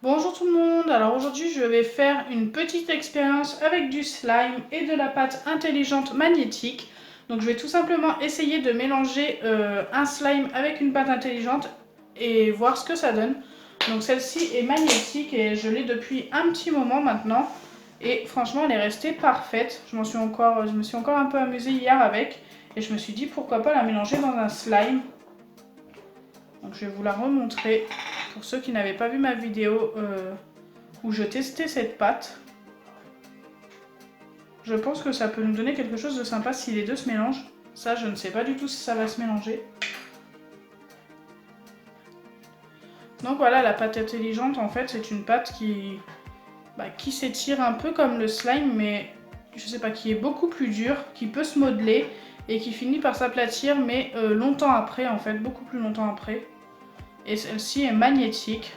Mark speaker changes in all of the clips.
Speaker 1: Bonjour tout le monde, alors aujourd'hui je vais faire une petite expérience avec du slime et de la pâte intelligente magnétique. Donc je vais tout simplement essayer de mélanger un slime avec une pâte intelligente et voir ce que ça donne. Donc celle-ci est magnétique et je l'ai depuis un petit moment maintenant. Et franchement elle est restée parfaite. Je me suis encore un peu amusée hier avec. Et je me suis dit pourquoi pas la mélanger dans un slime. Donc je vais vous la remontrer pour ceux qui n'avaient pas vu ma vidéo où je testais cette pâte. Je pense que ça peut nous donner quelque chose de sympa si les deux se mélangent. Ça, je ne sais pas du tout si ça va se mélanger. Donc voilà, la pâte intelligente, en fait, c'est une pâte qui s'étire un peu comme le slime, mais je sais pas, qui est beaucoup plus dure, qui peut se modeler et qui finit par s'aplatir, mais longtemps après, en fait, beaucoup plus longtemps après. Et celle-ci est magnétique.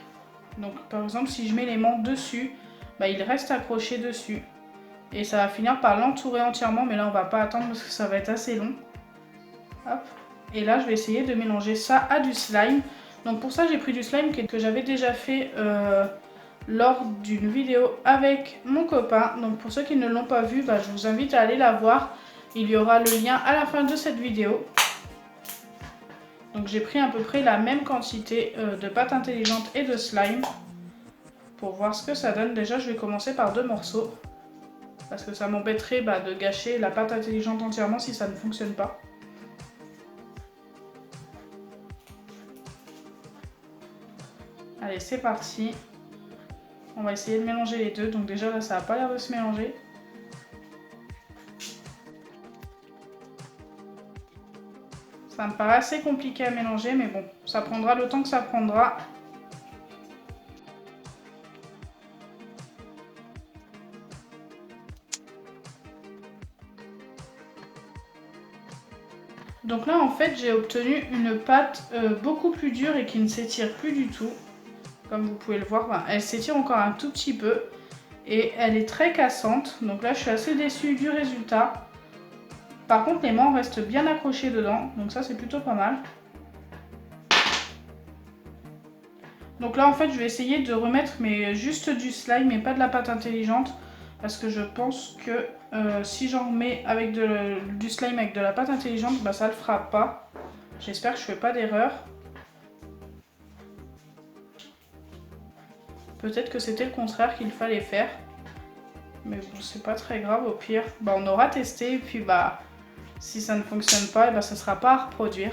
Speaker 1: Donc par exemple, si je mets l'aimant dessus, il reste accroché dessus. Et ça va finir par l'entourer entièrement, mais là on va pas attendre parce que ça va être assez long. Hop. Et là je vais essayer de mélanger ça à du slime. Donc pour ça j'ai pris du slime que j'avais déjà fait lors d'une vidéo avec mon copain. Donc pour ceux qui ne l'ont pas vu, je vous invite à aller la voir. Il y aura le lien à la fin de cette vidéo. Donc j'ai pris à peu près la même quantité de pâte intelligente et de slime. Pour voir ce que ça donne, déjà je vais commencer par 2 morceaux. Parce que ça m'embêterait de gâcher la pâte intelligente entièrement si ça ne fonctionne pas. Allez, c'est parti. On va essayer de mélanger les deux. Donc déjà là, ça n'a pas l'air de se mélanger. Ça me paraît assez compliqué à mélanger, mais bon, ça prendra le temps que ça prendra. Donc là, en fait, j'ai obtenu une pâte beaucoup plus dure et qui ne s'étire plus du tout. Comme vous pouvez le voir, elle s'étire encore un tout petit peu. Et elle est très cassante. Donc là, je suis assez déçue du résultat. Par contre, l'aimant reste bien accroché dedans. Donc ça, c'est plutôt pas mal. Donc là, en fait, je vais essayer de remettre juste du slime et pas de la pâte intelligente. Parce que je pense que si j'en remets avec du slime avec de la pâte intelligente, ça le fera pas. J'espère que je fais pas d'erreur. Peut-être que c'était le contraire qu'il fallait faire. Mais bon, c'est pas très grave, au pire. On aura testé et puis si ça ne fonctionne pas, ça sera pas à reproduire.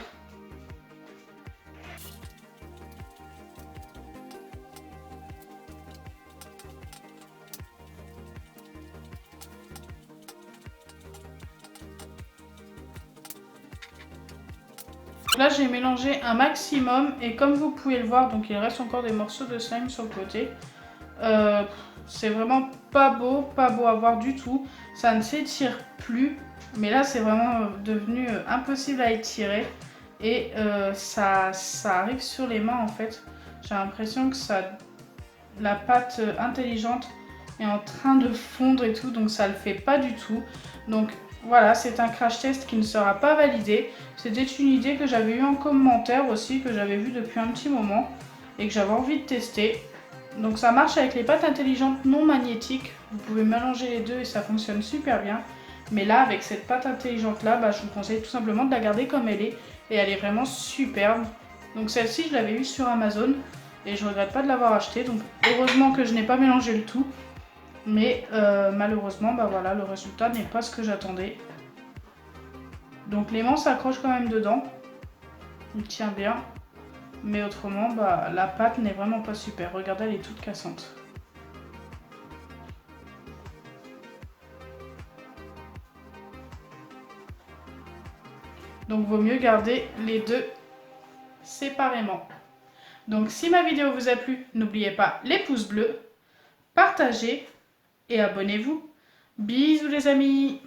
Speaker 1: Là j'ai mélangé un maximum et comme vous pouvez le voir, donc il reste encore des morceaux de slime sur le côté. C'est vraiment pas beau à voir du tout. Ça ne s'étire plus, mais là c'est vraiment devenu impossible à étirer. Et ça arrive sur les mains en fait. J'ai l'impression que la pâte intelligente est en train de fondre et tout, donc ça le fait pas du tout. Donc voilà, c'est un crash test qui ne sera pas validé. C'était une idée que j'avais eue en commentaire aussi, que j'avais vue depuis un petit moment et que j'avais envie de tester. Donc ça marche avec les pâtes intelligentes non magnétiques. Vous pouvez mélanger les deux et ça fonctionne super bien. Mais là, avec cette pâte intelligente là, je vous conseille tout simplement de la garder comme elle est. Et elle est vraiment superbe. Donc celle-ci, je l'avais eue sur Amazon. Et je regrette pas de l'avoir achetée. Donc heureusement que je n'ai pas mélangé le tout. Mais malheureusement, voilà, le résultat n'est pas ce que j'attendais. Donc l'aimant s'accroche quand même dedans. Il tient bien. Mais autrement, la pâte n'est vraiment pas super. Regardez, elle est toute cassante. Donc vaut mieux garder les deux séparément. Donc si ma vidéo vous a plu, n'oubliez pas les pouces bleus, partagez et abonnez-vous. Bisous les amis!